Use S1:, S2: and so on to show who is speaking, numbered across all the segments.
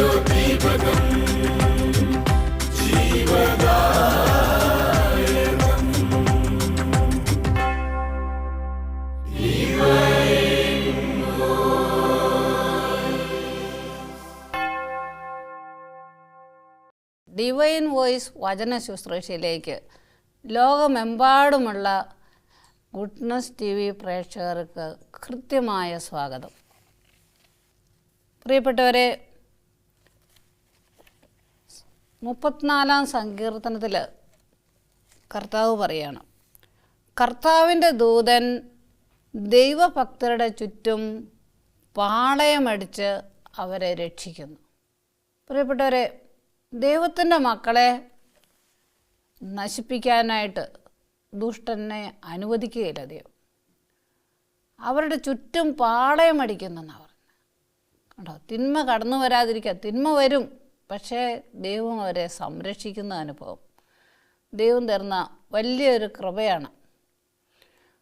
S1: ജ്യോതിപകം ജീവദായകം
S2: divine voice വചന ശുശ്രൂഷയിലേക്ക് ലോകമെമ്പാടുമുള്ള ഗുഡ്നസ് ടി വി പ്രേക്ഷകർക്ക് കൃത്യമായ സ്വാഗതം. പ്രിയപ്പെട്ടവരെ, 34-ാം സങ്കീർത്തനത്തിൽ കർത്താവ് പറയാണ്, കർത്താവിൻ്റെ ദൂതൻ ദൈവഭക്തരുടെ ചുറ്റും പാളയമടിച്ച് അവരെ രക്ഷിക്കുന്നു. പ്രിയപ്പെട്ടവരെ, ദൈവത്തിൻ്റെ മക്കളെ നശിപ്പിക്കാനായിട്ട് ദുഷ്ടനെ അനുവദിക്കുകയില്ല ദൈവം. അവരുടെ ചുറ്റും പാളയമടിക്കുന്നെന്നാണ് പറഞ്ഞത്. കണ്ടോ, തിന്മ കടന്നു വരാതിരിക്കുക. തിന്മ വരും, പക്ഷേ ദൈവം അവരെ സംരക്ഷിക്കുന്ന അനുഭവം ദൈവം തരുന്ന വലിയൊരു കൃപയാണ്.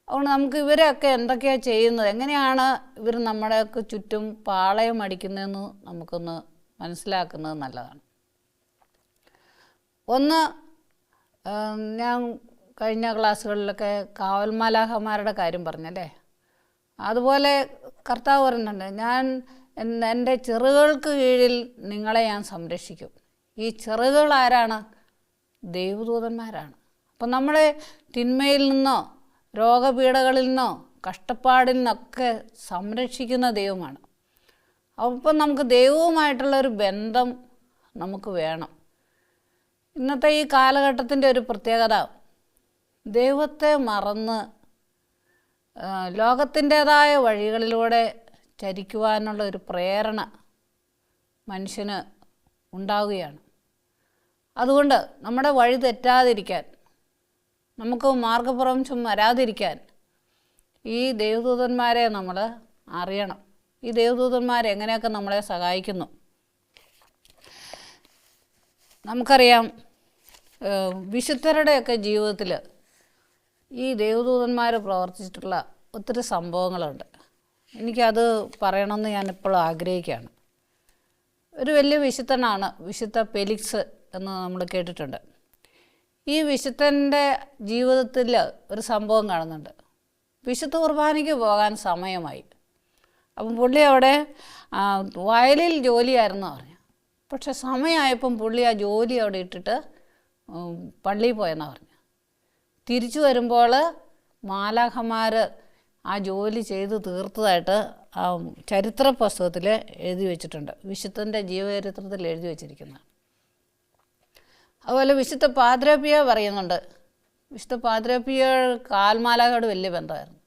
S2: അതുകൊണ്ട് നമുക്ക് ഇവരെയൊക്കെ എന്തൊക്കെയാണ് ചെയ്യുന്നത്, എങ്ങനെയാണ് ഇവർ നമ്മുടെയൊക്കെ ചുറ്റും പാളയം അടിക്കുന്നതെന്ന് നമുക്കൊന്ന് മനസ്സിലാക്കുന്നത് നല്ലതാണ്. ഒന്ന്, ഞാൻ കഴിഞ്ഞ ക്ലാസ്സുകളിലൊക്കെ കാവൽമാലാഖമാരുടെ കാര്യം പറഞ്ഞല്ലേ, അതുപോലെ കർത്താവ് പറയുന്നുണ്ട്, ഞാൻ എൻ്റെ ചിറകുകൾക്ക് കീഴിൽ നിങ്ങളെ ഞാൻ സംരക്ഷിക്കും. ഈ ചിറകുകൾ ആരാണ്? ദൈവദൂതന്മാരാണ്. അപ്പം നമ്മളെ തിന്മയിൽ നിന്നോ രോഗപീഠകളിൽ നിന്നോ കഷ്ടപ്പാടിൽ നിന്നൊക്കെ സംരക്ഷിക്കുന്ന ദൈവമാണ്. അപ്പം നമുക്ക് ദൈവവുമായിട്ടുള്ളൊരു ബന്ധം നമുക്ക് വേണം. ഇന്നത്തെ ഈ കാലഘട്ടത്തിൻ്റെ ഒരു പ്രത്യേകത, ദൈവത്തെ മറന്ന് ലോകത്തിൻ്റേതായ വഴികളിലൂടെ ചരിക്കുവാനുള്ള ഒരു പ്രേരണ മനുഷ്യന് ഉണ്ടാവുകയാണ്. അതുകൊണ്ട് നമ്മുടെ വഴി തെറ്റാതിരിക്കാൻ, നമുക്ക് മാർഗഭ്രംശം വരാതിരിക്കാൻ ഈ ദൈവദൂതന്മാരെ നമ്മൾ അറിയണം. ഈ ദൈവദൂതന്മാരെങ്ങനെയൊക്കെ നമ്മളെ സഹായിക്കുന്നു. നമുക്കറിയാം, വിശുദ്ധരുടെയൊക്കെ ജീവിതത്തിൽ ഈ ദൈവദൂതന്മാർ പ്രവർത്തിച്ചിട്ടുള്ള ഒത്തിരി സംഭവങ്ങളുണ്ട്. എനിക്കത് പറയണമെന്ന് ഞാനിപ്പോൾ ആഗ്രഹിക്കുകയാണ്. ഒരു വലിയ വിശുദ്ധനാണ് വിശുദ്ധ ഫെലിക്സ് എന്ന് നമ്മൾ കേട്ടിട്ടുണ്ട്. ഈ വിശുദ്ധൻ്റെ ജീവിതത്തിൽ ഒരു സംഭവം കാണുന്നുണ്ട്. വിശുദ്ധ കുർബാനയ്ക്ക് പോകാൻ സമയമായി. അപ്പം പുള്ളി അവിടെ വയലിൽ ജോലിയായിരുന്നു പറഞ്ഞു. പക്ഷെ സമയമായപ്പം പുള്ളി ആ ജോലി അവിടെ ഇട്ടിട്ട് പള്ളിയിൽ പോയെന്നാണ് പറഞ്ഞു. തിരിച്ചു വരുമ്പോൾ മാലാഖമാർ ആ ജോലി ചെയ്ത് തീർത്തതായിട്ട് ആ ചരിത്ര പുസ്തകത്തിൽ എഴുതി വച്ചിട്ടുണ്ട്. വിശുദ്ധൻ്റെ ജീവചരിത്രത്തിൽ എഴുതി വച്ചിരിക്കുന്നത്. അതുപോലെ വിശുദ്ധ പാദ്രപ്പിയ പറയുന്നുണ്ട്. വിശുദ്ധ പാദ്രപ്പിയ കാൽമാലാഖയോട് വലിയ ബന്ധമായിരുന്നു.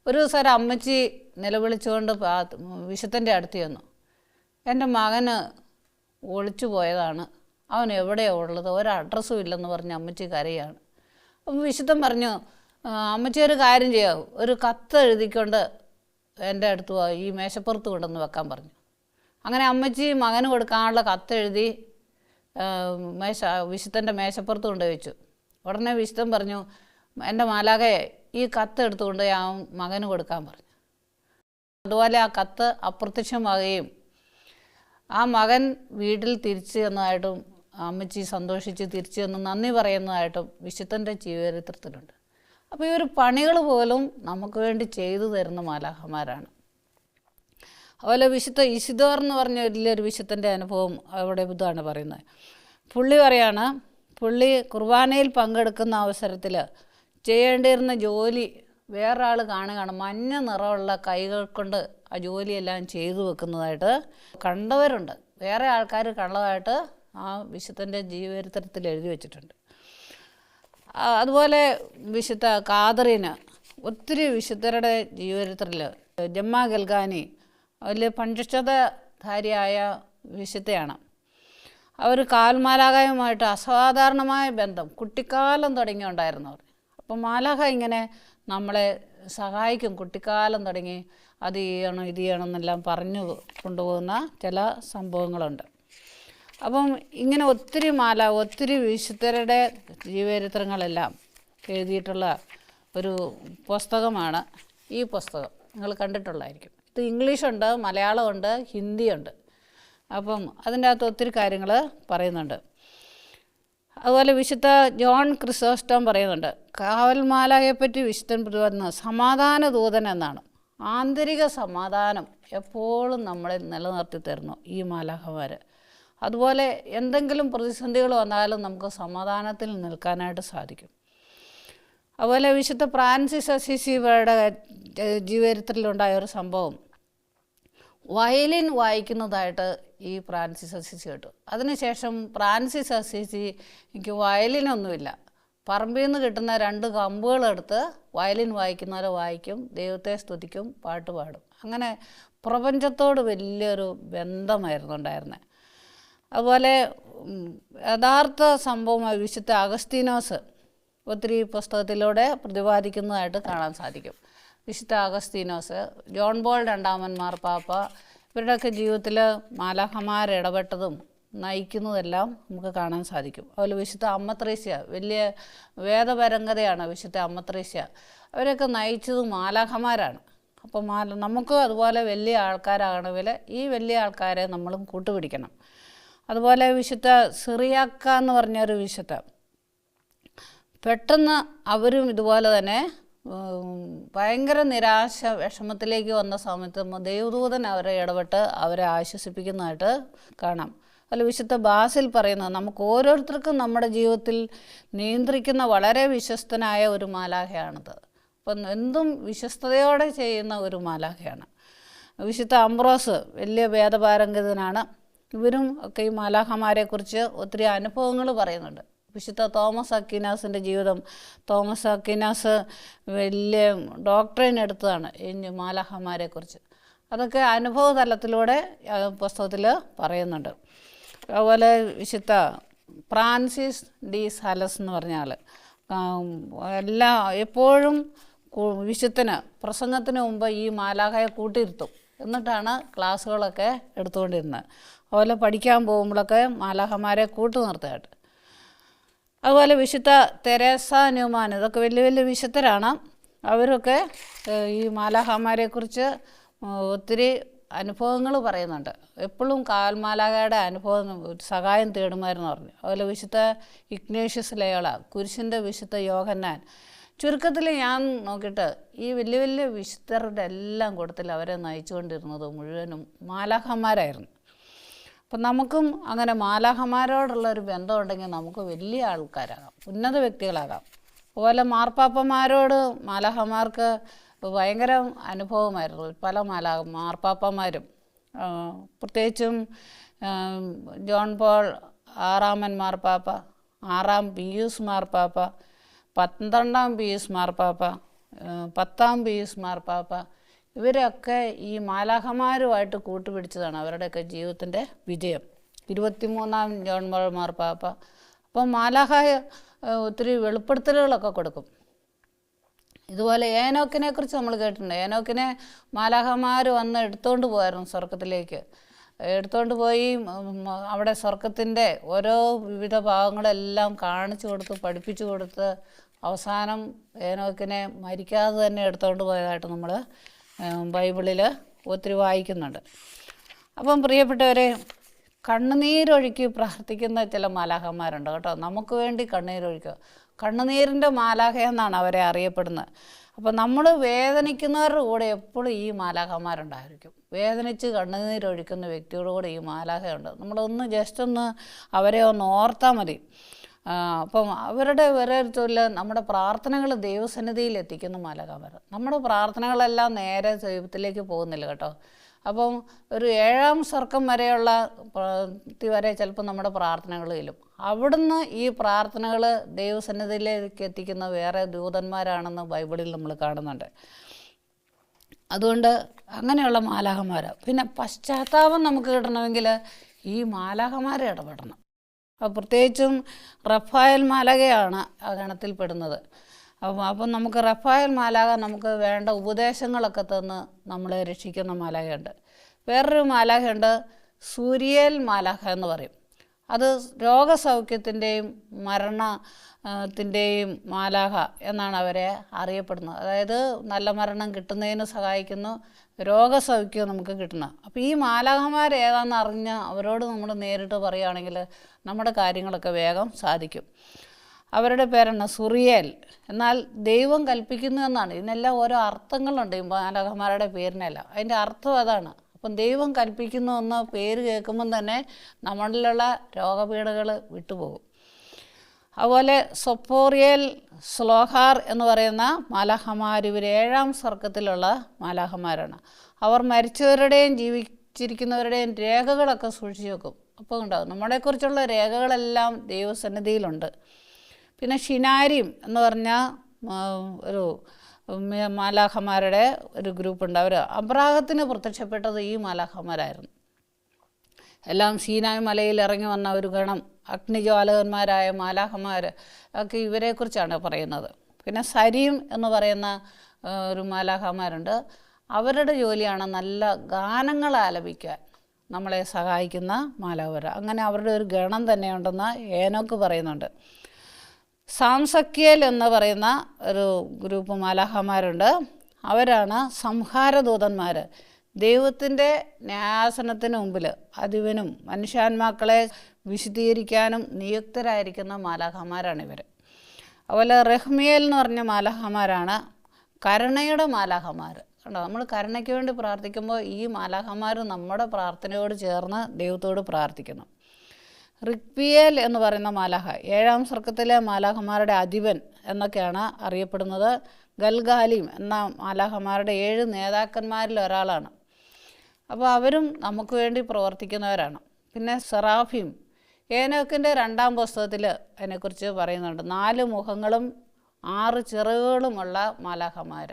S2: ഒരു ദിവസം ഒരു അമ്മച്ചി നിലവിളിച്ചുകൊണ്ട് വിശുദ്ധൻ്റെ അടുത്ത് ചെന്നു, എൻ്റെ മകന് ഒളിച്ചു പോയതാണ്, അവൻ എവിടെയാണ് ഉള്ളത്, ഒരു അഡ്രസ്സും ഇല്ലെന്ന് പറഞ്ഞ് അമ്മച്ചി കരയാണ്. അപ്പം വിശുദ്ധൻ പറഞ്ഞു, അമ്മച്ചി ഒരു കാര്യം ചെയ്യാവൂ, ഒരു കത്ത് എഴുതിക്കൊണ്ട് എൻ്റെ അടുത്ത് ഈ മേശപ്പുറത്ത് കൊണ്ടുവന്ന് വെക്കാൻ പറഞ്ഞു. അങ്ങനെ അമ്മച്ചി മകന് കൊടുക്കാനുള്ള കത്തെഴുതി വിശുദ്ധൻ്റെ മേശപ്പുറത്ത് കൊണ്ടുപോയി വെച്ചു. ഉടനെ വിശുദ്ധൻ പറഞ്ഞു, എൻ്റെ മാലാഖയെ ഈ കത്ത് എടുത്തുകൊണ്ട് ആ മകന് കൊടുക്കാൻ പറഞ്ഞു. അതുപോലെ ആ കത്ത് അപ്രത്യക്ഷമാകുകയും ആ മകൻ വീട്ടിൽ തിരിച്ചു ചെന്നതായിട്ടും അമ്മച്ചി സന്തോഷിച്ച് തിരിച്ചു ചെന്ന് നന്ദി പറയുന്നതായിട്ടും വിശുദ്ധൻ്റെ ജീവചരിത്രത്തിലുണ്ട്. അപ്പോൾ ഈ ഒരു പണികൾ പോലും നമുക്ക് വേണ്ടി ചെയ്തു തരുന്ന മാലാഖമാരാണ്. അതുപോലെ വിശുദ്ധ ഇസിദോർ എന്ന് പറഞ്ഞ വലിയൊരു വിശുദ്ധൻ്റെ അനുഭവം അവിടെ ഇതാണ് പറയുന്നത്. പുള്ളി പറയാണ്, പുള്ളി കുർബാനയിൽ പങ്കെടുക്കുന്ന അവസരത്തിൽ ചെയ്യേണ്ടിയിരുന്ന ജോലി വേറൊരാൾ കാണുകയാണ്. മഞ്ഞ നിറമുള്ള കൈകൾ കൊണ്ട് ആ ജോലിയെല്ലാം ചെയ്തു വെക്കുന്നതായിട്ട് കണ്ടവരുണ്ട്. വേറെ ആൾക്കാർ കണ്ടതായിട്ട് ആ വിശുദ്ധൻ്റെ ജീവചരിത്രത്തിൽ എഴുതി വച്ചിട്ടുണ്ട്. അതുപോലെ വിശുദ്ധ കാതറീന്, ഒത്തിരി വിശുദ്ധരുടെ ജീവചരിത്രത്തിൽ ജമ്മ ഗൽഗാനി അതിൽ പഞ്ചക്ഷതധാരിയായ വിശുദ്ധയാണ്. അവർ കാൽമാലാഖയുമായിട്ട് അസാധാരണമായ ബന്ധം കുട്ടിക്കാലം തുടങ്ങി ഉണ്ടായിരുന്നവർ. അപ്പം മാലാഖ ഇങ്ങനെ നമ്മളെ സഹായിക്കും. കുട്ടിക്കാലം തുടങ്ങി അത് ചെയ്യണം ഇത് ചെയ്യണം എന്നെല്ലാം പറഞ്ഞു കൊണ്ടുപോകുന്ന ചില സംഭവങ്ങളുണ്ട്. അപ്പം ഇങ്ങനെ ഒത്തിരി വിശുദ്ധരുടെ ജീവചരിത്രങ്ങളെല്ലാം എഴുതിയിട്ടുള്ള ഒരു പുസ്തകമാണ് ഈ പുസ്തകം. നിങ്ങൾ കണ്ടിട്ടുള്ളതായിരിക്കും. ഇത് ഇംഗ്ലീഷുണ്ട്, മലയാളമുണ്ട്, ഹിന്ദിയുണ്ട്. അപ്പം അതിൻ്റെ അകത്ത് ഒത്തിരി കാര്യങ്ങൾ പറയുന്നുണ്ട്. അതുപോലെ വിശുദ്ധ ജോൺ ക്രിസോസ്റ്റം പറയുന്നുണ്ട്, കാവൽ മാലാഖയെപ്പറ്റി വിശുദ്ധൻ പ്രതിപാദിക്കുന്നത് സമാധാന ദൂതൻ എന്നാണ്. ആന്തരിക സമാധാനം എപ്പോഴും നമ്മളെ നിലനിർത്തി തരുന്നു ഈ മാലാഖമാർ. അതുപോലെ എന്തെങ്കിലും പ്രതിസന്ധികൾ വന്നാലും നമുക്ക് സമാധാനത്തിൽ നിൽക്കാനായിട്ട് സാധിക്കും. അതുപോലെ വിശുദ്ധ ഫ്രാൻസിസ് അസീസിയുടെ ജീവിതത്തിലുണ്ടായ ഒരു സംഭവം, വയലിൻ വായിക്കുന്നതായിട്ട് ഈ ഫ്രാൻസിസ് അസീസി കേട്ടു. അതിനുശേഷം ഫ്രാൻസിസ് അസീസിക്ക് വയലിനൊന്നുമില്ല, പറമ്പിൽ നിന്ന് കിട്ടുന്ന 2 കമ്പുകളെടുത്ത് വയലിൻ വായിക്കുന്നവരെ വായിക്കും, ദൈവത്തെ സ്തുതിക്കും, പാട്ട് പാടും. അങ്ങനെ പ്രപഞ്ചത്തോട് വലിയൊരു ബന്ധമായിരുന്നു ഉണ്ടായിരുന്നത്. അതുപോലെ യഥാർത്ഥ സംഭവമായി വിശുദ്ധ അഗസ്തീനോസ് ഒത്തിരി പുസ്തകത്തിലൂടെ പ്രതിപാദിക്കുന്നതായിട്ട് കാണാൻ സാധിക്കും. വിശുദ്ധ അഗസ്തീനോസ്, ജോൺ പോൾ II മാർപ്പാപ്പ, ഇവരുടെയൊക്കെ ജീവിതത്തിൽ മാലാഖമാർ ഇടപെട്ടതും നയിക്കുന്നതെല്ലാം നമുക്ക് കാണാൻ സാധിക്കും. അതുപോലെ വിശുദ്ധ അമ്മ ത്രേസ്യ, വലിയ വേദപരങ്കതയാണ് വിശുദ്ധ അമ്മ ത്രേസ്യ. അവരൊക്കെ നയിച്ചത് മാലാഖമാരാണ്. അപ്പോൾ നമുക്ക് അതുപോലെ വലിയ ആൾക്കാരാകണമെങ്കിൽ ഈ വലിയ ആൾക്കാരെ നമ്മളും കൂട്ടുപിടിക്കണം. അതുപോലെ വിശുദ്ധ സിറിയാക്ക എന്ന് പറഞ്ഞൊരു വിശുദ്ധ, പെട്ടെന്ന് അവരും ഇതുപോലെ തന്നെ ഭയങ്കര നിരാശ വിഷമത്തിലേക്ക് വന്ന സമയത്ത് ദൈവദൂതൻ അവരെ ഇടപെട്ട് അവരെ ആശ്വസിപ്പിക്കുന്നതായിട്ട് കാണാം. അതുപോലെ വിശുദ്ധ ബാസിൽ പറയുന്നത്, നമുക്ക് ഓരോരുത്തർക്കും നമ്മുടെ ജീവിതത്തിൽ നിയന്ത്രിക്കുന്ന വളരെ വിശ്വസ്തനായ ഒരു മാലാഖയാണിത്. അപ്പം എന്തും വിശ്വസ്തയോടെ ചെയ്യുന്ന ഒരു മാലാഖയാണ്. വിശുദ്ധ അംബ്രോസ് വലിയ വേദപാരംഗതനാണ്. ഇവരും ഒക്കെ ഈ മാലാഖമാരെക്കുറിച്ച് ഒത്തിരി അനുഭവങ്ങൾ പറയുന്നുണ്ട്. വിശുദ്ധ തോമസ് അക്വീനാസിൻ്റെ ജീവിതം, തോമസ് അക്വീനാസ് വലിയ ഡോക്ടറേറ്റ് എടുത്തതാണ് ഈ മാലാഖമാരെക്കുറിച്ച്. അതൊക്കെ അനുഭവ തലത്തിലൂടെ പുസ്തകത്തിൽ പറയുന്നുണ്ട്. അതുപോലെ വിശുദ്ധ ഫ്രാൻസിസ് ഡി സാലസ് എന്ന് പറഞ്ഞ ആൾ എപ്പോഴും വിശുദ്ധന് പ്രസംഗത്തിന് മുമ്പ് ഈ മാലാഖയെ കൂട്ടിയിരുത്തും, എന്നിട്ടാണ് ക്ലാസ്സുകളൊക്കെ എടുത്തുകൊണ്ടിരുന്നത്. അതുപോലെ പഠിക്കാൻ പോകുമ്പോഴൊക്കെ മാലാഖമാരെ കൂട്ടു നിർത്തുകയായിട്ട്. അതുപോലെ വിശുദ്ധ തെരേസ ന്യൂമാൻ, ഇതൊക്കെ വലിയ വലിയ വിശുദ്ധരാണ്. അവരൊക്കെ ഈ മാലാഖമാരെക്കുറിച്ച് ഒത്തിരി അനുഭവങ്ങൾ പറയുന്നുണ്ട്. എപ്പോഴും കാവൽമാലാഖയുടെ അനുഭവം സഹായം തേടുമായിരുന്നു പറഞ്ഞു. അതുപോലെ വിശുദ്ധ ഇഗ്നേഷ്യസ് ലയോള, കുരിശിൻ്റെ വിശുദ്ധ യോഹന്നാൻ. ചുരുക്കത്തിൽ ഞാൻ നോക്കിയിട്ട് ഈ വലിയ വലിയ വിശുദ്ധരുടെ എല്ലാം കൂട്ടത്തിൽ അവരെ നയിച്ചുകൊണ്ടിരുന്നത് മുഴുവനും മാലാഖമാരായിരുന്നു. അപ്പം നമുക്കും അങ്ങനെ മാലാഖമാരോടുള്ളൊരു ബന്ധമുണ്ടെങ്കിൽ നമുക്ക് വലിയ ആൾക്കാരാകാം, ഉന്നത വ്യക്തികളാകാം. അതുപോലെ മാർപ്പാപ്പന്മാരോട് മാലാഖമാർക്ക് ഭയങ്കര അനുഭവമായിരുന്നു. പല മാർപ്പാപ്പന്മാരും, പ്രത്യേകിച്ചും ജോൺ പോൾ VI മാർപ്പാപ്പ, 6 പീയൂസ് മാർപ്പാപ്പ, 12 പീയൂസ് മാർപ്പാപ്പ, 10 പീയൂസ് മാർപ്പാപ്പ, ഇവരൊക്കെ ഈ മാലാഖമാരുമായിട്ട് കൂട്ടുപിടിച്ചതാണ് അവരുടെയൊക്കെ ജീവിതത്തിൻ്റെ വിജയം. 23 ജോൺ പോൾ മാർപ്പാപ്പ. അപ്പം മാലാഖ ഒത്തിരി വെളിപ്പെടുത്തലുകളൊക്കെ കൊടുക്കും. ഇതുപോലെ ഏനോക്കിനെ കുറിച്ച് നമ്മൾ കേട്ടിട്ടുണ്ട്. ഏനോക്കിനെ മാലാഖമാർ വന്ന് എടുത്തുകൊണ്ട് പോയായിരുന്നു സ്വർഗത്തിലേക്ക്. എടുത്തുകൊണ്ട് പോയി അവിടെ സ്വർഗത്തിൻ്റെ ഓരോ വിവിധ ഭാഗങ്ങളെല്ലാം കാണിച്ചു കൊടുത്ത് പഠിപ്പിച്ചു കൊടുത്ത് അവസാനം ഏനോക്കിനെ മരിക്കാതെ തന്നെ എടുത്തുകൊണ്ട് പോയതായിട്ട് നമ്മൾ ബൈബിളിൽ ഒത്തിരി വായിക്കുന്നുണ്ട്. അപ്പം പ്രിയപ്പെട്ടവരെ, കണ്ണുനീരൊഴുക്കി പ്രാർത്ഥിക്കുന്ന ചില മാലാഖമാരുണ്ട് കേട്ടോ. നമുക്ക് വേണ്ടി കണ്ണീരൊഴുക്കുക, കണ്ണുനീരിൻ്റെ മാലാഖ എന്നാണ് അവരെ അറിയപ്പെടുന്നത്. അപ്പോൾ നമ്മൾ വേദനിക്കുന്നവരുടെ കൂടെ എപ്പോഴും ഈ മാലാഖമാരുണ്ടായിരിക്കും. വേദനിച്ച് കണ്ണുനീരൊഴുക്കുന്ന വ്യക്തിയുടെ കൂടെ ഈ മാലാഖയുണ്ട്. നമ്മളൊന്ന് ജസ്റ്റ് ഒന്ന് അവരെ ഒന്ന് ഓർത്താൽ മതി. അപ്പം അവരുടെ ഓരോരുത്തരിൽ നമ്മുടെ പ്രാർത്ഥനകൾ ദൈവസന്നിധിയിൽ എത്തിക്കുന്ന മാലാഖമാർ. നമ്മുടെ പ്രാർത്ഥനകളെല്ലാം നേരെ ദൈവത്തിലേക്ക് പോകുന്നില്ല കേട്ടോ. അപ്പം ഒരു 7ാം സ്വർഗം വരെയുള്ള വരെ ചിലപ്പോൾ നമ്മുടെ പ്രാർത്ഥനകൾ ചെല്ലും. അവിടുന്ന് ഈ പ്രാർത്ഥനകൾ ദൈവസന്നിധിയിലേക്ക് എത്തിക്കുന്ന വേറെ ദൂതന്മാരാണെന്ന് ബൈബിളിൽ നമ്മൾ കാണുന്നുണ്ട്. അതുകൊണ്ട് അങ്ങനെയുള്ള മാലാഖമാർ. പിന്നെ പശ്ചാത്താപം നമുക്ക് കിട്ടണമെങ്കിൽ ഈ മാലാഖമാരെ ഇടപെടണം. പ്രത്യേകിച്ചും റഫായേൽ മാലാഖയാണ് ആ ഗണത്തിൽപ്പെടുന്നത്. അപ്പം നമുക്ക് റഫായേൽ മാലാഖ നമുക്ക് വേണ്ട ഉപദേശങ്ങളൊക്കെ തന്ന് നമ്മളെ രക്ഷിക്കുന്ന മാലാഖയുണ്ട്. വേറൊരു മാലാഖയുണ്ട്, സൂരിയേൽ മാലാഖ എന്ന് പറയും. അത് രോഗസൗഖ്യത്തിൻ്റെയും മരണത്തിൻ്റെയും മാലാഖ എന്നാണ് അവരെ അറിയപ്പെടുന്നത്. അതായത് നല്ല മരണം കിട്ടുന്നതിന് സഹായിക്കുന്നു, രോഗസൗഖ്യം നമുക്ക് കിട്ടണം. അപ്പോൾ ഈ മാലാഖമാർ ഏതാണെന്ന് അറിഞ്ഞ് അവരോട് നമ്മൾ നേരിട്ട് പറയുകയാണെങ്കിൽ നമ്മുടെ കാര്യങ്ങളൊക്കെ വേഗം സാധിക്കും. അവരുടെ പേരാണ് സുറിയേൽ. എന്നാൽ ദൈവം കൽപ്പിക്കുന്നു എന്നാണ്. ഇതിനെല്ലാം ഓരോ അർത്ഥങ്ങളുണ്ട് ഈ മാലാഖമാരുടെ പേരിനെല്ലാം. അതിൻ്റെ അർത്ഥം അതാണ്. അപ്പം ദൈവം കൽപ്പിക്കുന്നു എന്ന പേര് കേൾക്കുമ്പം തന്നെ നമ്മളിലുള്ള രോഗപീഠകൾ വിട്ടുപോകും. അതുപോലെ സൊപ്പോറിയേൽ, സ്ലോഹാർ എന്ന് പറയുന്ന മാലാഖമാർ, ഇവർ 7-ാം സ്വർഗത്തിലുള്ള മാലാഖമാരാണ്. അവർ മരിച്ചവരുടെയും ജീവിച്ചിരിക്കുന്നവരുടെയും രേഖകളൊക്കെ സൂക്ഷിച്ചു വെക്കും. അപ്പോൾ ഉണ്ടാകും നമ്മളെക്കുറിച്ചുള്ള രേഖകളെല്ലാം ദൈവസന്നിധിയിലുണ്ട്. പിന്നെ ഷിനാരിം എന്ന് പറഞ്ഞ ഒരു മാലാഖമാരുടെ ഒരു ഗ്രൂപ്പുണ്ട്. അവർ അബ്രാഹത്തിന് പ്രത്യക്ഷപ്പെട്ടത് ഈ മാലാഖമാരായിരുന്നു. എല്ലാം സീനായ് മലയിൽ ഇറങ്ങി വന്ന ഒരു ഗണം, അഗ്നിജ്വാലകന്മാരായ മാലാഖമാർ ഒക്കെ ഇവരെക്കുറിച്ചാണ് പറയുന്നത്. പിന്നെ സരീം എന്ന് പറയുന്ന ഒരു മാലാഖമാരുണ്ട്. അവരുടെ ജോലിയാണ് നല്ല ഗാനങ്ങൾ ആലപിക്കാൻ നമ്മളെ സഹായിക്കുന്ന മാലാഖമാർ. അങ്ങനെ അവരുടെ ഒരു ഗണം തന്നെയുണ്ടെന്ന് ഏനോക്ക് പറയുന്നുണ്ട്. സാംസക്കിയേൽ എന്ന് പറയുന്ന ഒരു ഗ്രൂപ്പ് മാലാഖമാരുണ്ട്. അവരാണ് സംഹാരദൂതന്മാർ. ദൈവത്തിൻ്റെ ന്യായാസനത്തിന് മുമ്പിൽ അതിവനും മനുഷ്യാത്മാക്കളെ വിശദീകരിക്കാനും നിയുക്തരായിരിക്കുന്ന മാലാഖമാരാണിവർ. അതുപോലെ റഹ്മിയേൽ എന്ന് പറഞ്ഞ മാലാഖമാരാണ് കരുണയുടെ മാലാഖമാർ. കണ്ടോ, നമ്മൾ കരുണയ്ക്ക് വേണ്ടി പ്രാർത്ഥിക്കുമ്പോൾ ഈ മാലാഖമാർ നമ്മുടെ പ്രാർത്ഥനയോട് ചേർന്ന് ദൈവത്തോട് പ്രാർത്ഥിക്കുന്നു. റിക്പിയേൽ എന്ന് പറയുന്ന മാലാഖ 7-ാം സ്വർഗത്തിലെ മാലാഖമാരുടെ അധിപൻ എന്നൊക്കെയാണ് അറിയപ്പെടുന്നത്. ഗൽഗാലിം എന്ന മാലാഖമാരുടെ 7 നേതാക്കന്മാരിൽ ഒരാളാണ്. അപ്പോൾ അവരും നമുക്ക് വേണ്ടി പ്രവർത്തിക്കുന്നവരാണ്. പിന്നെ സെറാഫീം, ഏനോക്കിൻ്റെ 2-ാം പുസ്തകത്തിൽ അതിനെക്കുറിച്ച് പറയുന്നുണ്ട്. 4 മുഖങ്ങളും 6 ചിറകുകളുമുള്ള മാലാഖമാർ.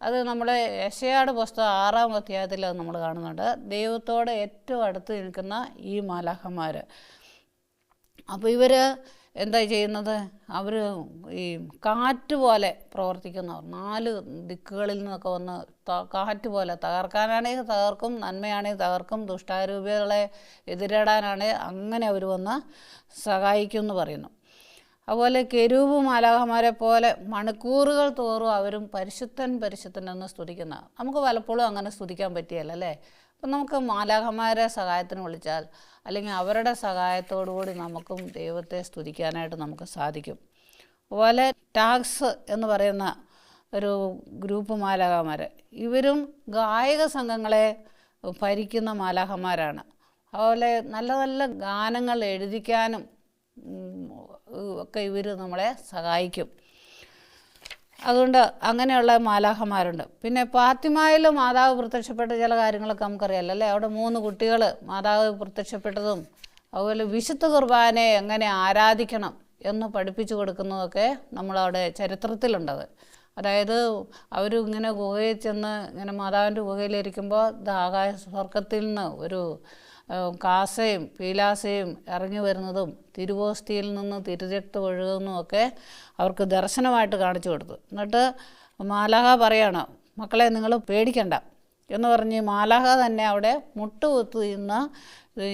S2: അത് നമ്മുടെ യെശയ്യായുടെ പുസ്തകം 6-ാം അധ്യായത്തിൽ അത് നമ്മൾ കാണുന്നുണ്ട്. ദൈവത്തോട് ഏറ്റവും അടുത്ത് നിൽക്കുന്ന ഈ മാലാഖമാർ. അപ്പോൾ ഇവർ എന്താ ചെയ്യുന്നത്? അവർ ഈ കാറ്റ് പോലെ പ്രവർത്തിക്കുന്നവർ. 4 ദിക്കുകളിൽ നിന്നൊക്കെ വന്ന് കാറ്റ് പോലെ തകർക്കാനാണെങ്കിൽ തകർക്കും, നന്മയാണെങ്കിൽ തകർക്കും, ദുഷ്ടാരൂപികളെ എതിരിടാനാണെങ്കിൽ അങ്ങനെ അവർ വന്ന് സഹായിക്കും എന്ന് പറയുന്നു. അതുപോലെ കെരൂബ് മാലാഖമാരെ പോലെ മണിക്കൂറുകൾ തോറും അവരും പരിശുദ്ധൻ പരിശുദ്ധൻ എന്ന് സ്തുതിക്കുന്ന. നമുക്ക് പലപ്പോഴും അങ്ങനെ സ്തുതിക്കാൻ പറ്റിയല്ല അല്ലേ? അപ്പം നമുക്ക് മാലാഖമാരെ സഹായത്തിന് വിളിച്ചാൽ അല്ലെങ്കിൽ അവരുടെ സഹായത്തോടുകൂടി നമുക്കും ദൈവത്തെ സ്തുതിക്കാനായിട്ട് നമുക്ക് സാധിക്കും. അതുപോലെ ടാക്സ് എന്ന് പറയുന്ന ഒരു ഗ്രൂപ്പ് മാലാഖമാർ, ഇവരും ഗായക സംഘങ്ങളെ ഭരിക്കുന്ന മാലാഖമാരാണ്. അതുപോലെ നല്ല നല്ല ഗാനങ്ങൾ എഴുതിക്കാനും ഒക്കെ ഇവർ നമ്മളെ സഹായിക്കും. അതുകൊണ്ട് അങ്ങനെയുള്ള മാലാഖമാരുണ്ട്. പിന്നെ ഫാത്തിമയിൽ മാതാവ് പ്രത്യക്ഷപ്പെട്ട ചില കാര്യങ്ങളൊക്കെ നമുക്കറിയാമല്ലോ അല്ലേ? അവിടെ 3 കുട്ടികൾ മാതാവ് പ്രത്യക്ഷപ്പെട്ടതും അതുപോലെ വിശുദ്ധ കുർബാനയെ എങ്ങനെ ആരാധിക്കണം എന്ന് പഠിപ്പിച്ചു കൊടുക്കുന്നതൊക്കെ നമ്മളവിടെ ചരിത്രത്തിലുണ്ടത്. അതായത് അവർ ഇങ്ങനെ ഗുഹയിൽ ചെന്ന് ഇങ്ങനെ മാതാവിൻ്റെ ഗുഹയിലിരിക്കുമ്പോൾ ആകാശ സ്വർഗത്തിൽ നിന്ന് ഒരു കാസയും പീലാസയും ഇറങ്ങി വരുന്നതും തിരുവോസ്തിയിൽ നിന്ന് തിരുരക്തം ഒഴുകുന്നതുമൊക്കെ അവർക്ക് ദർശനമായിട്ട് കാണിച്ചു കൊടുത്തു. എന്നിട്ട് മാലാഖ പറയാണ്, മക്കളെ നിങ്ങൾ പേടിക്കണ്ട എന്ന് പറഞ്ഞ് മാലാഖ തന്നെ അവിടെ മുട്ടുകുത്തി നിന്ന്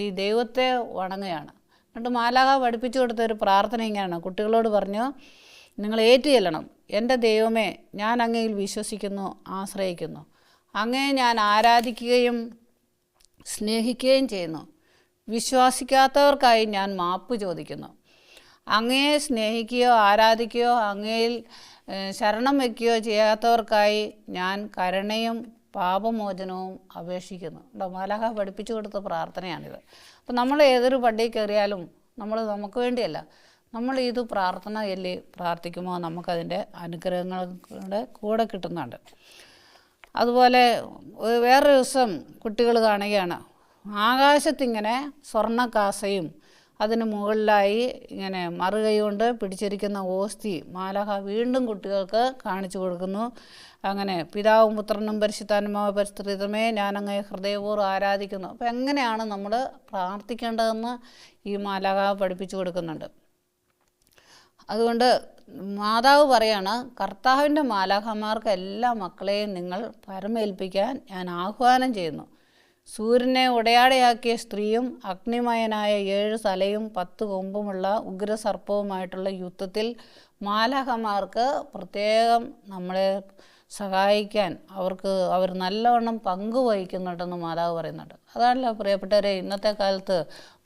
S2: ഈ ദൈവത്തെ വണങ്ങുകയാണ്. എന്നിട്ട് മാലാഖ പഠിപ്പിച്ചു കൊടുത്ത ഒരു പ്രാർത്ഥന ഇങ്ങനെയാണ്. കുട്ടികളോട് പറഞ്ഞു, നിങ്ങൾ ഏറ്റു ചെല്ലണം. എൻ്റെ ദൈവമേ, ഞാൻ അങ്ങയിൽ വിശ്വസിക്കുന്നു, ആശ്രയിക്കുന്നു. അങ്ങയെ ഞാൻ ആരാധിക്കുകയും സ്നേഹിക്കുകയും ചെയ്യുന്നു. വിശ്വസിക്കാത്തവർക്കായി ഞാൻ മാപ്പ് ചോദിക്കുന്നു. അങ്ങയെ സ്നേഹിക്കുകയോ ആരാധിക്കുകയോ അങ്ങയിൽ ശരണം വയ്ക്കുകയോ ചെയ്യാത്തവർക്കായി ഞാൻ കരുണയും പാപമോചനവും അപേക്ഷിക്കുന്നു. മാലാഖ പഠിപ്പിച്ചു കൊടുത്ത പ്രാർത്ഥനയാണിത്. അപ്പം നമ്മൾ ഏതൊരു പള്ളിയിൽ കയറിയാലും നമുക്ക് വേണ്ടിയല്ല, നമ്മൾ ഇത് പ്രാർത്ഥന ചൊല്ലി പ്രാർത്ഥിക്കുമ്പോൾ നമുക്കതിൻ്റെ അനുഗ്രഹങ്ങളുടെ കൂടെ കിട്ടുന്നുണ്ട്. അതുപോലെ വേറൊരു ദിവസം കുട്ടികൾ കാണുകയാണ്, ആകാശത്തിങ്ങനെ സ്വർണ്ണക്കാസയും അതിന് മുകളിലായി ഇങ്ങനെ മറുകൈ കൊണ്ട് പിടിച്ചിരിക്കുന്ന ഓസ്തി മാലാഖ വീണ്ടും കുട്ടികൾക്ക് കാണിച്ചു കൊടുക്കുന്നു. അങ്ങനെ പിതാവും പുത്രനും പരിശുദ്ധാത്മാവ് പരിസ്ഥിതമേ ഞാൻ അങ്ങയെ ഹൃദയപൂർവ്വം ആരാധിക്കുന്നു. അപ്പോൾ എങ്ങനെയാണ് നമ്മൾ പ്രാർത്ഥിക്കേണ്ടതെന്ന് ഈ മാലാഖ പഠിപ്പിച്ചു കൊടുക്കുന്നുണ്ട്. അതുകൊണ്ട് മാതാവ് പറയാണ്, കർത്താവിൻ്റെ മാലാഖമാർക്ക് എല്ലാ മക്കളെയും നിങ്ങൾ പരമേൽപ്പിക്കാൻ ഞാൻ ആഹ്വാനം ചെയ്യുന്നു. സൂര്യനെ ഉടയാടയാക്കിയ സ്ത്രീയും അഗ്നിമയനായ 7 തലയും 10 കൊമ്പുമുള്ള ഉഗ്രസർപ്പവുമായിട്ടുള്ള യുദ്ധത്തിൽ മാലാഖമാർക്ക് പ്രത്യേകം നമ്മളെ സഹായിക്കാൻ അവർ നല്ലവണ്ണം പങ്കുവഹിക്കുന്നുണ്ടെന്ന് മാതാവ് പറയുന്നുണ്ട്. അതാണല്ലോ പ്രിയപ്പെട്ടവരെ, ഇന്നത്തെ കാലത്ത്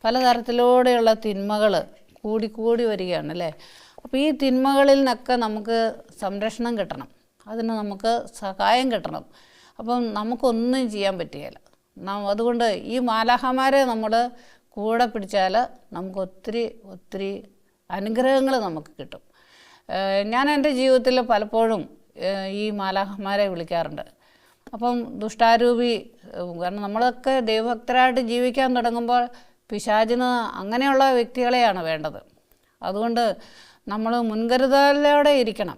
S2: പലതരത്തിലൂടെയുള്ള തിന്മകൾ കൂടി വരികയാണ് അല്ലേ. അപ്പോൾ ഈ തിന്മകളിൽ നിന്നൊക്കെ നമുക്ക് സംരക്ഷണം കിട്ടണം, അതിന് നമുക്ക് സഹായം കിട്ടണം. അപ്പം നമുക്കൊന്നും ചെയ്യാൻ പറ്റുകയില്ല. അതുകൊണ്ട് ഈ മാലാഖമാരെ നമ്മൾ കൂടെ പിടിച്ചാൽ നമുക്ക് ഒത്തിരി അനുഗ്രഹങ്ങൾ നമുക്ക് കിട്ടും. ഞാൻ എൻ്റെ ജീവിതത്തിൽ പലപ്പോഴും ഈ മാലാഖമാരെ വിളിക്കാറുണ്ട്. അപ്പം ദുഷ്ടാരൂപി, കാരണം നമ്മളൊക്കെ ദൈവഭക്തരായിട്ട് ജീവിക്കാൻ തുടങ്ങുമ്പോൾ പിശാചിന് അങ്ങനെയുള്ള വ്യക്തികളെയാണ് വേണ്ടത്. അതുകൊണ്ട് നമ്മൾ മുൻകരുതലോടെ ഇരിക്കണം.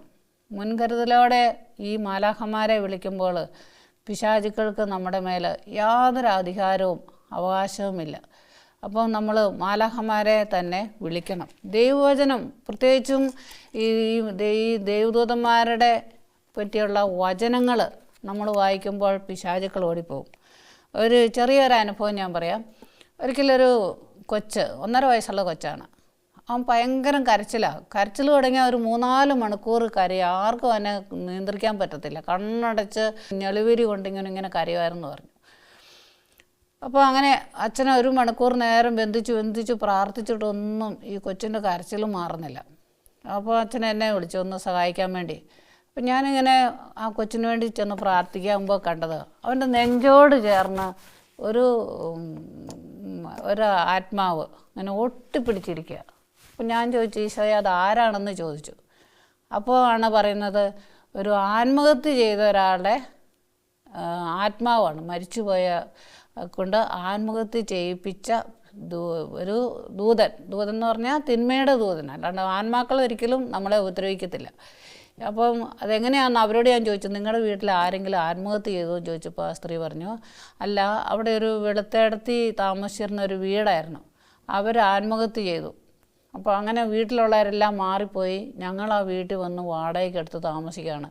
S2: മുൻകരുതലോടെ ഈ മാലാഖമാരെ വിളിക്കുമ്പോൾ പിശാചുക്കൾക്ക് നമ്മുടെ മേൽ യാതൊരു അധികാരവും അവകാശവുമില്ല. അപ്പോൾ നമ്മൾ മാലാഖമാരെ തന്നെ വിളിക്കണം. ദൈവവചനം, പ്രത്യേകിച്ചും ഈ ദൈവദൂതന്മാരുടെ പറ്റിയുള്ള വചനങ്ങൾ നമ്മൾ വായിക്കുമ്പോൾ പിശാചുക്കൾ ഓടിപ്പോകും. ഒരു ചെറിയൊരു അനുഭവം ഞാൻ പറയാം. ഒരിക്കലൊരു കൊച്ച്, 1.5 വയസ്സുള്ള കൊച്ചാണ്. അവൻ ഭയങ്കരം കരച്ചിൽ തുടങ്ങിയ ഒരു 3-4 മണിക്കൂർ കരയും. ആർക്കും അവനെ നിയന്ത്രിക്കാൻ പറ്റത്തില്ല. കണ്ണടച്ച് ഞെളിവിരി കൊണ്ടിങ്ങനെ കരയുമായിരുന്നു പറഞ്ഞു. അപ്പോൾ അങ്ങനെ അച്ഛനെ 1 മണിക്കൂർ നേരം ബന്ധിച്ചു പ്രാർത്ഥിച്ചിട്ടൊന്നും ഈ കൊച്ചിൻ്റെ കരച്ചിൽ മാറുന്നില്ല. അപ്പോൾ അച്ഛൻ എന്നെ വിളിച്ചു ഒന്ന് സഹായിക്കാൻ വേണ്ടി. അപ്പം ഞാനിങ്ങനെ ആ കൊച്ചിന് വേണ്ടി ചെന്ന് പ്രാർത്ഥിക്കുമ്പോൾ കണ്ടത് അവൻ്റെ നെഞ്ചോട് ചേർന്ന് ഒരു ആത്മാവ് അങ്ങനെ ഒട്ടിപ്പിടിച്ചിരിക്കുക. അപ്പം ഞാൻ ചോദിച്ചു, ഈശോയെ അത് ആരാണെന്ന് ചോദിച്ചു. അപ്പോൾ ആണ് പറയുന്നത്, ഒരു ആത്മഹത്യ ചെയ്ത ഒരാളുടെ ആത്മാവാണ്, മരിച്ചുപോയ കൊണ്ട് ആത്മഹത്യ ചെയ്യിപ്പിച്ച ഒരു ദൂതൻ എന്ന് പറഞ്ഞാൽ തിന്മയുടെ ദൂതൻ, അല്ലാണ്ട് ആത്മാക്കൾ ഒരിക്കലും നമ്മളെ ഉപദ്രവിക്കത്തില്ല. അപ്പം അതെങ്ങനെയാണെന്ന് അവരോട് ഞാൻ ചോദിച്ചു, നിങ്ങളുടെ വീട്ടിൽ ആരെങ്കിലും ആത്മഹത്യ ചെയ്തോ എന്ന് ചോദിച്ചപ്പോൾ ആ സ്ത്രീ പറഞ്ഞു, അല്ല, അവിടെ ഒരു വെളുത്തേടത്തി താമസിച്ചിരുന്ന ഒരു വീടായിരുന്നു, അവർ ആത്മഹത്യ ചെയ്തു. അപ്പോൾ അങ്ങനെ വീട്ടിലുള്ളവരെല്ലാം മാറിപ്പോയി, ഞങ്ങൾ ആ വീട്ടിൽ വന്ന് വാടകയ്ക്ക് എടുത്ത് താമസിക്കുകയാണ്.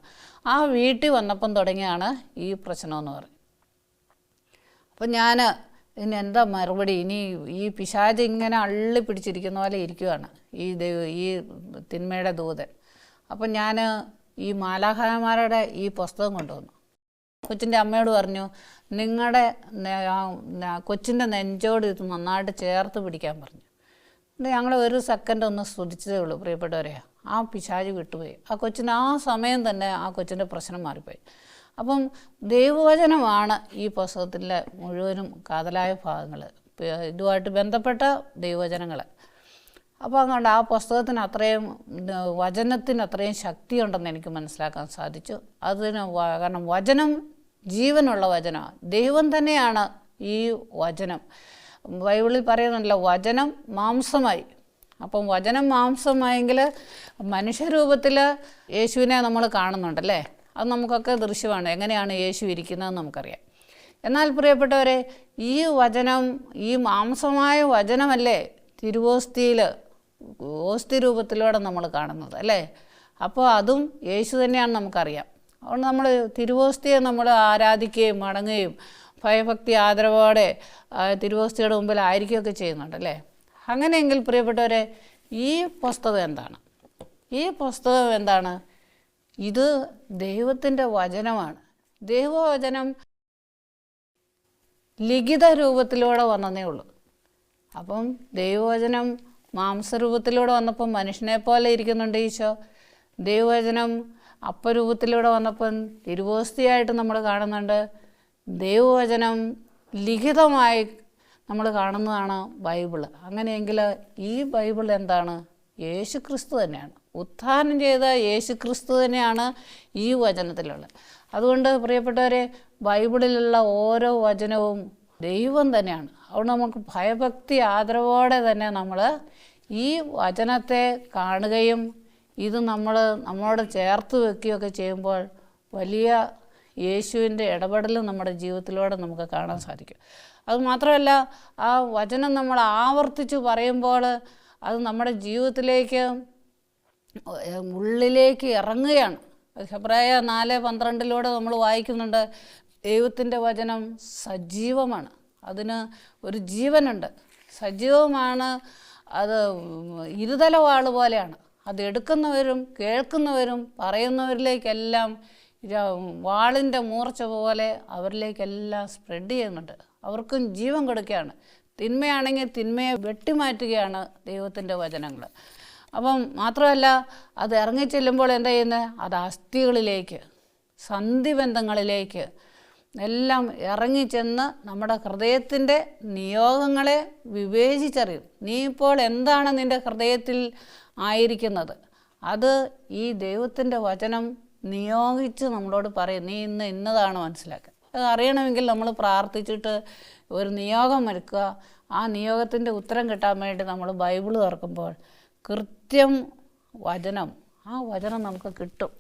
S2: ആ വീട്ടിൽ വന്നപ്പം തുടങ്ങിയാണ് ഈ പ്രശ്നമെന്ന് പറയും. അപ്പം ഞാൻ ഇനി എന്താ മറുപടി, ഇനി ഈ പിശാച് ഇങ്ങനെ അള്ളി പിടിച്ചിരിക്കുന്ന പോലെ ഇരിക്കുകയാണ് ഈ തിന്മയുടെ ദൂതൻ. അപ്പം ഞാൻ ഈ മാലാഖമാരുടെ ഈ പുസ്തകം കൊണ്ടുവന്നു. കൊച്ചിൻ്റെ അമ്മയോട് പറഞ്ഞു, നിങ്ങളുടെ കൊച്ചിൻ്റെ നെഞ്ചോട് ഇത് നന്നായിട്ട് ചേർത്ത് പിടിക്കാൻ പറഞ്ഞു. ഞങ്ങൾ 1 സെക്കൻഡ് ഒന്ന് സ്തുതിച്ചതേ ഉള്ളൂ പ്രിയപ്പെട്ടവരെ. ആ പിശാച് വിട്ടുപോയി. ആ കൊച്ചിന് ആ സമയം തന്നെ ആ കൊച്ചിൻ്റെ പ്രശ്നം മാറിപ്പോയി. അപ്പം ദൈവവചനമാണ് ഈ പുസ്തകത്തിലെ മുഴുവനും കാതലായ ഭാഗങ്ങൾ, ഇതുമായിട്ട് ബന്ധപ്പെട്ട ദൈവവചനങ്ങൾ. അപ്പോൾ അതുകൊണ്ട് ആ പുസ്തകത്തിന് വചനത്തിന് അത്രയും ശക്തിയുണ്ടെന്ന് എനിക്ക് മനസ്സിലാക്കാൻ സാധിച്ചു. കാരണം വചനം ജീവനുള്ള വചനമാണ്, ദൈവം തന്നെയാണ് ഈ വചനം. ബൈബിളിൽ പറയുന്നുണ്ടല്ലോ, വചനം മാംസമായി. അപ്പം വചനം മാംസമായെങ്കിൽ മനുഷ്യരൂപത്തിൽ യേശുവിനെ നമ്മൾ കാണുന്നുണ്ടല്ലേ, അത് നമുക്കൊക്കെ ദൃശ്യമാണ്. എങ്ങനെയാണ് യേശു ഇരിക്കുന്നതെന്ന് നമുക്കറിയാം. എന്നാൽ പ്രിയപ്പെട്ടവരെ, ഈ വചനം, ഈ മാംസമായ വചനമല്ലേ തിരുവോസ്തിയിൽ ഓസ്തി രൂപത്തിലൂടെ നമ്മൾ കാണുന്നത് അല്ലേ. അപ്പോൾ അതും യേശു തന്നെയാണ് നമുക്കറിയാം. അതുകൊണ്ട് നമ്മൾ തിരുവോസ്തിയെ നമ്മൾ ആരാധിക്കുകയും വണങ്ങുകയും ഭയഭക്തി ആദരവോടെ തിരുവോസ്തിയുടെ മുമ്പിൽ ആയിരിക്കുകയൊക്കെ ചെയ്യുന്നുണ്ടല്ലേ. അങ്ങനെയെങ്കിൽ പ്രിയപ്പെട്ടവരെ, ഈ പുസ്തകം എന്താണ്? ഈ പുസ്തകം എന്താണ്? ഇത് ദൈവത്തിൻ്റെ വചനമാണ്. ദൈവവചനം ലിഖിത രൂപത്തിലൂടെ വന്നതേ ഉള്ളൂ. അപ്പം ദൈവവചനം മാംസരൂപത്തിലൂടെ വന്നപ്പം മനുഷ്യനെ പോലെ ഇരിക്കുന്നുണ്ട് ഈശോ. ദൈവവചനം അപ്പരൂപത്തിലൂടെ വന്നപ്പം തിരുവോസ്തിയായിട്ട് നമ്മൾ കാണുന്നുണ്ട്. ദൈവവചനം ലിഖിതമായി നമ്മൾ കാണുന്നതാണ് ബൈബിള്. അങ്ങനെയെങ്കിൽ ഈ ബൈബിൾ എന്താണ്? യേശു ക്രിസ്തു തന്നെയാണ്, ഉത്ഥാനം ചെയ്ത യേശു ക്രിസ്തു തന്നെയാണ് ഈ വചനത്തിലുള്ളത്. അതുകൊണ്ട് പ്രിയപ്പെട്ടവരെ, ബൈബിളിലുള്ള ഓരോ വചനവും ദൈവം തന്നെയാണ്. അതുകൊണ്ട് നമുക്ക് ഭയഭക്തി ആദരവോടെ തന്നെ നമ്മൾ ഈ വചനത്തെ കാണുകയും ഇത് നമ്മളോട് ചേർത്ത് വെക്കുകയൊക്കെ ചെയ്യുമ്പോൾ വലിയ യേശുവിൻ്റെ ഇടപെടലും നമ്മുടെ ജീവിതത്തിലൂടെ നമുക്ക് കാണാൻ സാധിക്കും. അതുമാത്രമല്ല, ആ വചനം നമ്മൾ ആവർത്തിച്ച് പറയുമ്പോൾ അത് നമ്മുടെ ജീവിതത്തിലേക്ക് ഉള്ളിലേക്ക് ഇറങ്ങുകയാണ്. ഹെബ്രായർ 4:12 നമ്മൾ വായിക്കുന്നുണ്ട്, ദൈവത്തിൻ്റെ വചനം സജീവമാണ്, അതിന് ഒരു ജീവനുണ്ട്, സജീവമാണ്. അത് ഇരുതല വാൾ പോലെയാണ്. അത് എടുക്കുന്നവരും കേൾക്കുന്നവരും പറയുന്നവരിലേക്കെല്ലാം വാളിൻ്റെ മൂർച്ച പോലെ അവരിലേക്കെല്ലാം സ്പ്രെഡ് ചെയ്യുന്നുണ്ട്. അവർക്കും ജീവൻ കൊടുക്കുകയാണ്. തിന്മയാണെങ്കിൽ തിന്മയെ വെട്ടിമാറ്റുകയാണ് ദൈവത്തിൻ്റെ വചനങ്ങൾ. അപ്പം മാത്രമല്ല, അത് ഇറങ്ങിച്ചെല്ലുമ്പോൾ എന്താ ചെയ്യുന്നത്? അത് അസ്ഥികളിലേക്ക്, സന്ധിബന്ധങ്ങളിലേക്ക് എല്ലാം ഇറങ്ങിച്ചെന്ന് നമ്മുടെ ഹൃദയത്തിൻ്റെ നിയോഗങ്ങളെ വിവേചിച്ചറിയും. നീ ഇപ്പോൾ എന്താണ് നിൻ്റെ ഹൃദയത്തിൽ ആയിരിക്കുന്നത്, അത് ഈ ദൈവത്തിൻ്റെ വചനം നിയോഗിച്ച് നമ്മളോട് പറയും. നീ ഇന്ന് ഇന്നതാണ് മനസ്സിലാക്കുക. അത് അറിയണമെങ്കിൽ നമ്മൾ പ്രാർത്ഥിച്ചിട്ട് ഒരു നിയോഗം എടുക്കുക. ആ നിയോഗത്തിൻ്റെ ഉത്തരം കിട്ടാൻ വേണ്ടി നമ്മൾ ബൈബിൾ തുറക്കുമ്പോൾ കൃത്യം ആ വചനം നമുക്ക് കിട്ടും.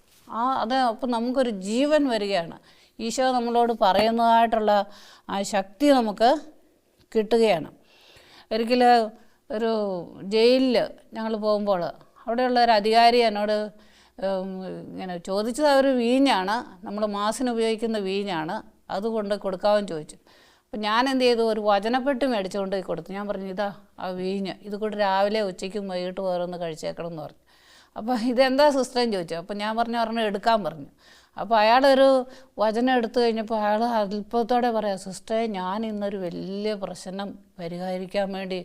S2: അപ്പം നമുക്കൊരു ജീവൻ വരികയാണ്. ഈശോ നമ്മളോട് പറയുന്നതായിട്ടുള്ള ആ ശക്തി നമുക്ക് കിട്ടുകയാണ്. ഒരിക്കൽ ഒരു ജയിലിൽ ഞങ്ങൾ പോകുമ്പോൾ അവിടെയുള്ള ഒരു അധികാരി എന്നോട് ഇങ്ങനെ ചോദിച്ചത്, ഒരു വീഞ്ഞാണ്, നമ്മൾ മാസിന് ഉപയോഗിക്കുന്ന വീഞ്ഞാണ്, അതുകൊണ്ട് കൊടുക്കാമെന്ന് ചോദിച്ചു. അപ്പം ഞാൻ എന്ത് ചെയ്തു? ഒരു വചനപ്പെട്ടി മേടിച്ചുകൊണ്ട് കൊടുത്തു. ഞാൻ പറഞ്ഞു, ഇതാ ആ വീഞ്ഞ്, ഇത് കൂടെ രാവിലെ ഉച്ചയ്ക്കും വൈകിട്ട് ഓരോന്ന് കഴിച്ചേക്കണം എന്ന് പറഞ്ഞു. അപ്പോൾ ഇതെന്താ സിസ്റ്ററെന്ന് ചോദിച്ചു. അപ്പോൾ ഞാൻ പറഞ്ഞു എടുക്കാൻ പറഞ്ഞു. അപ്പോൾ അയാളൊരു വചനം എടുത്തു കഴിഞ്ഞപ്പോൾ അയാൾ അത്ഭുതത്തോടെ പറയാം, സിസ്റ്ററെ, ഞാൻ ഇന്നൊരു വലിയ പ്രശ്നം പരിഹരിക്കാൻ വേണ്ടി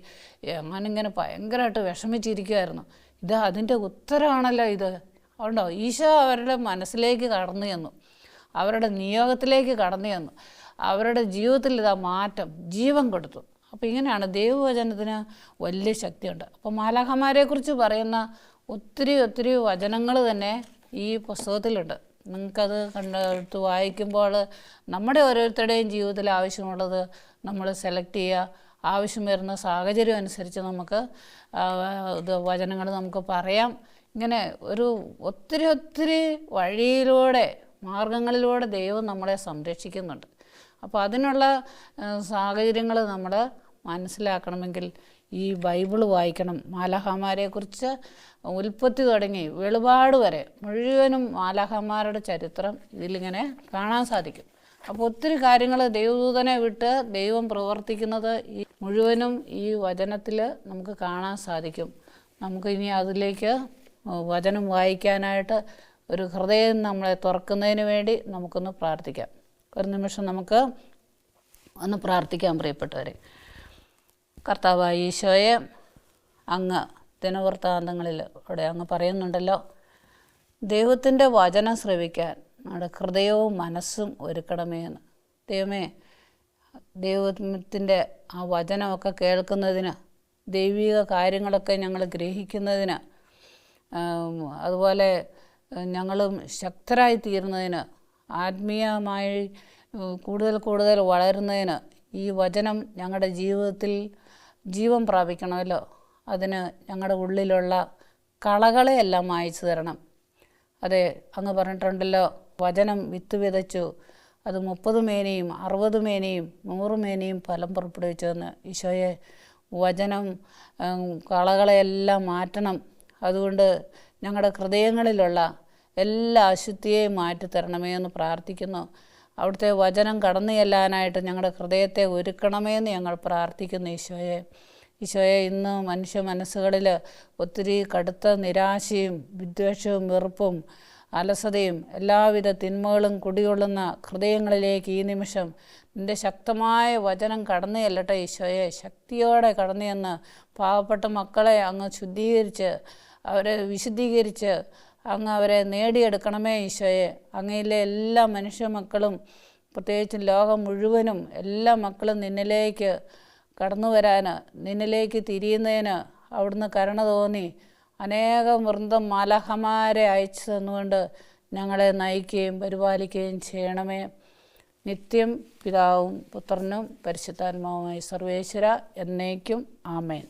S2: ഞാനിങ്ങനെ ഭയങ്കരമായിട്ട് വിഷമിച്ചിരിക്കുമായിരുന്നു. ഇത് അതിൻ്റെ ഉത്തരമാണല്ലോ ഇത്. അതുകൊണ്ടോ ഈശോ അവരുടെ മനസ്സിലേക്ക് കടന്നു ചെന്നു, അവരുടെ നിയോഗത്തിലേക്ക് കടന്നു ചെന്നു, അവരുടെ ജീവിതത്തിൽ ഇതാ മാറ്റം, ജീവൻ കൊടുത്തു. അപ്പോൾ ഇങ്ങനെയാണ് ദൈവവചനത്തിന് വലിയ ശക്തിയുണ്ട്. അപ്പോൾ മാലാഖമാരെക്കുറിച്ച് പറയുന്ന ഒത്തിരി വചനങ്ങൾ തന്നെ ഈ പുസ്തകത്തിലുണ്ട്. നിങ്ങൾക്കത് കണ്ടെടുത്ത് വായിക്കുമ്പോൾ നമ്മുടെ ഓരോരുത്തരുടെയും ജീവിതത്തിൽ ആവശ്യമുള്ളത് നമ്മൾ സെലക്ട് ചെയ്യുക. ആവശ്യം വരുന്ന സാഹചര്യം അനുസരിച്ച് നമുക്ക് ഇത് വചനങ്ങൾ നമുക്ക് പറയാം. ഇങ്ങനെ ഒരു ഒത്തിരി വഴിയിലൂടെ, മാർഗങ്ങളിലൂടെ ദൈവം നമ്മളെ സംരക്ഷിക്കുന്നുണ്ട്. അപ്പോൾ അതിനുള്ള സാഹചര്യങ്ങൾ നമ്മൾ മനസ്സിലാക്കണമെങ്കിൽ ഈ ബൈബിൾ വായിക്കണം. മാലാഖമാരെക്കുറിച്ച് ഉൽപ്പത്തി തുടങ്ങി വെളിപാട് വരെ മുഴുവനും മാലാഖമാരുടെ ചരിത്രം ഇതിലിങ്ങനെ കാണാൻ സാധിക്കും. അപ്പോൾ ഒത്തിരി കാര്യങ്ങൾ ദൈവദൂതനെ വിട്ട് ദൈവം പ്രവർത്തിക്കുന്നത് മുഴുവനും ഈ വചനത്തിൽ നമുക്ക് കാണാൻ സാധിക്കും. നമുക്ക് ഇനി അതിലേക്ക് വചനം വായിക്കാനായിട്ട് ഒരു ഹൃദയം നമ്മളെ തുറക്കുന്നതിന് വേണ്ടി നമുക്കൊന്ന് പ്രാർത്ഥിക്കാം. ഒരു നിമിഷം നമുക്ക് ഒന്ന് പ്രാർത്ഥിക്കാൻ പ്രിയപ്പെട്ടവരെ. കർത്താവായ ഈശോയെ, അങ്ങ് ദിനവൃത്താന്തങ്ങളിൽ അവിടെ അങ്ങ് പറയുന്നുണ്ടല്ലോ, ദൈവത്തിൻ്റെ വചനം ശ്രവിക്കാൻ നമ്മുടെ ഹൃദയവും മനസ്സും ഒരുക്കണമേ എന്ന്. ദൈവമേ, ദൈവത്തിൻ്റെ ആ വചനമൊക്കെ കേൾക്കുന്നതിന്, ദൈവിക കാര്യങ്ങളൊക്കെ ഞങ്ങൾ ഗ്രഹിക്കുന്നതിന്, അതുപോലെ ഞങ്ങളും ശക്തരായി തീരുന്നതിന്, ആത്മീയമായി കൂടുതൽ വളരുന്നതിന് ഈ വചനം ഞങ്ങളുടെ ജീവിതത്തിൽ ജീവൻ പ്രാപിക്കണമല്ലോ. അതിന് ഞങ്ങളുടെ ഉള്ളിലുള്ള കളകളെയെല്ലാം മായ്ച്ചു തരണം. അതെ, അങ്ങ് പറഞ്ഞിട്ടുണ്ടല്ലോ, വചനം വിത്ത് വിതച്ചു, അത് 30 മേനിയും 60 മേനിയും 100 മേനിയും ഫലം പുറപ്പെടുവിച്ചെന്ന്. ഈശോയെ, വചനം കളകളെയെല്ലാം മാറ്റണം. അതുകൊണ്ട് ഞങ്ങളുടെ ഹൃദയങ്ങളിലുള്ള എല്ലാ അശുദ്ധിയെയും മാറ്റിത്തരണമേ എന്ന് പ്രാർത്ഥിക്കുന്നു. അവിടുത്തെ വചനം കടന്നു ചെല്ലാനായിട്ട് ഞങ്ങളുടെ ഹൃദയത്തെ ഒരുക്കണമേ എന്ന് ഞങ്ങൾ പ്രാർത്ഥിക്കുന്നു. ഈശോയെ, ഇന്ന് മനുഷ്യ മനസ്സുകളിൽ ഒത്തിരി കടുത്ത നിരാശയും വിദ്വേഷവും വെറുപ്പും അലസതയും എല്ലാവിധ തിന്മകളും കുടികൊള്ളുന്ന ഹൃദയങ്ങളിലേക്ക് ഈ നിമിഷം നിൻ്റെ ശക്തമായ വചനം കടന്നു ചെല്ലട്ടെ. ഈശോയെ, ശക്തിയോടെ കടന്നു ചെന്ന് പാവപ്പെട്ട മക്കളെ അങ്ങ് ശുദ്ധീകരിച്ച് അവരെ വിശുദ്ധീകരിച്ച് അങ്ങ് അവരെ നേടിയെടുക്കണമേ. ഈശോയെ, അങ്ങയിലെ എല്ലാ മനുഷ്യ മക്കളും, പ്രത്യേകിച്ചും ലോകം മുഴുവനും എല്ലാ മക്കളും നിന്നിലേക്ക് കടന്നു വരാൻ, നിന്നിലേക്ക് തിരിയുന്നതിന് അവിടുന്ന് കരുണ തോന്നി അനേകം വൃന്ദം മാലാഖമാരെ അയച്ചു തന്നുകൊണ്ട് ഞങ്ങളെ നയിക്കുകയും പരിപാലിക്കുകയും ചെയ്യണമേ. നിത്യം പിതാവും പുത്രനും പരിശുദ്ധാത്മാവുമായി സർവേശ്വര എന്നേക്കും. ആമേൻ.